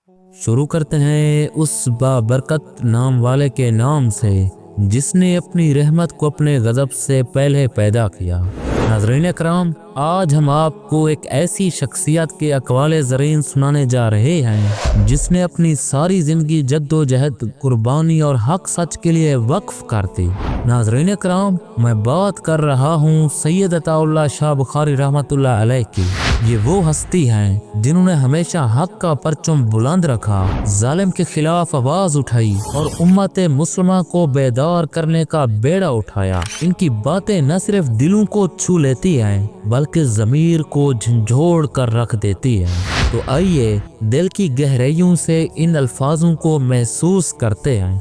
شروع کرتے ہیں اس بابرکت نام والے کے نام سے جس نے اپنی رحمت کو اپنے غضب سے پہلے پیدا کیا۔ ناظرین اکرام، آج ہم آپ کو ایک ایسی شخصیت کے اقوال زرین سنانے جا رہے ہیں جس نے اپنی ساری زندگی جد و جہد، قربانی اور حق سچ کے لیے وقف کر دی۔ ناظرین اکرام، میں بات کر رہا ہوں سید عطا اللہ شاہ بخاری رحمۃ اللہ علیہ کی۔ یہ وہ ہستی ہیں جنہوں نے ہمیشہ حق کا پرچم بلند رکھا، ظالم کے خلاف آواز اٹھائی اور امت مسلمہ کو بیدار کرنے کا بیڑا اٹھایا۔ ان کی باتیں نہ صرف دلوں کو چھو لیتی ہیں بلکہ ضمیر کو جھنجھوڑ کر رکھ دیتی ہیں۔ تو آئیے دل کی گہرائیوں سے ان الفاظوں کو محسوس کرتے ہیں۔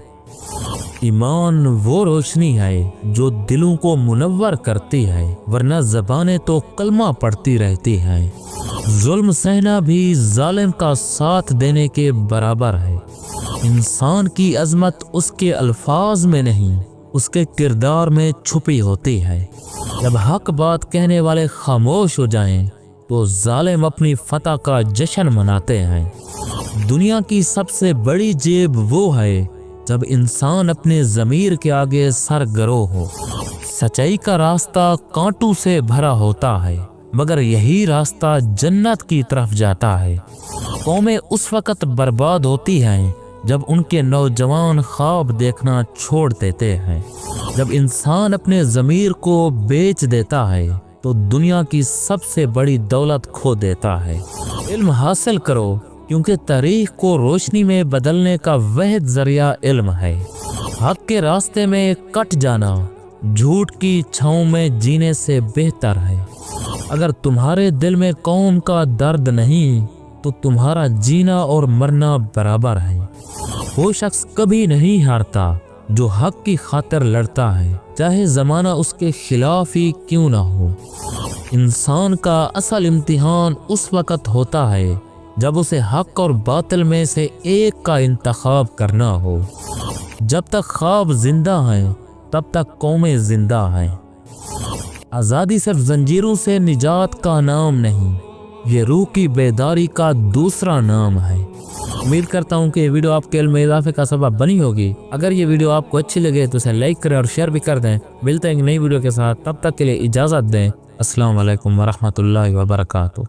ایمان وہ روشنی ہے جو دلوں کو منور کرتی ہے، ورنہ زبانیں تو کلمہ پڑھتی رہتی ہیں۔ ظلم سہنا بھی ظالم کا ساتھ دینے کے برابر ہے۔ انسان کی عظمت اس کے الفاظ میں نہیں، اس کے کردار میں چھپی ہوتی ہے۔ جب حق بات کہنے والے خاموش ہو جائیں تو ظالم اپنی فتح کا جشن مناتے ہیں۔ دنیا کی سب سے بڑی جیب وہ ہے جب انسان اپنے ضمیر کے آگے سرگرو ہو۔ سچائی کا راستہ کانٹوں سے بھرا ہوتا ہے، مگر یہی راستہ جنت کی طرف جاتا ہے۔ قومیں اس وقت برباد ہوتی ہیں جب ان کے نوجوان خواب دیکھنا چھوڑ دیتے ہیں۔ جب انسان اپنے ضمیر کو بیچ دیتا ہے تو دنیا کی سب سے بڑی دولت کھو دیتا ہے۔ علم حاصل کرو، کیونکہ تاریخ کو روشنی میں بدلنے کا واحد ذریعہ علم ہے۔ حق کے راستے میں کٹ جانا جھوٹ کی چھاؤں میں جینے سے بہتر ہے۔ اگر تمہارے دل میں قوم کا درد نہیں تو تمہارا جینا اور مرنا برابر ہے۔ وہ شخص کبھی نہیں ہارتا جو حق کی خاطر لڑتا ہے، چاہے زمانہ اس کے خلاف ہی کیوں نہ ہو۔ انسان کا اصل امتحان اس وقت ہوتا ہے جب اسے حق اور باطل میں سے ایک کا انتخاب کرنا ہو۔ جب تک خواب زندہ ہیں تب تک قومیں زندہ ہیں۔ آزادی صرف زنجیروں سے نجات کا نام نہیں، یہ روح کی بیداری کا دوسرا نام ہے۔ امید کرتا ہوں کہ یہ ویڈیو آپ کے علم میں اضافے کا سبب بنی ہوگی۔ اگر یہ ویڈیو آپ کو اچھی لگے تو اسے لائک کریں اور شیئر بھی کر دیں۔ ملتے ہیں ایک نئی ویڈیو کے ساتھ، تب تک کے لیے اجازت دیں۔ السلام علیکم ورحمۃ اللہ وبرکاتہ۔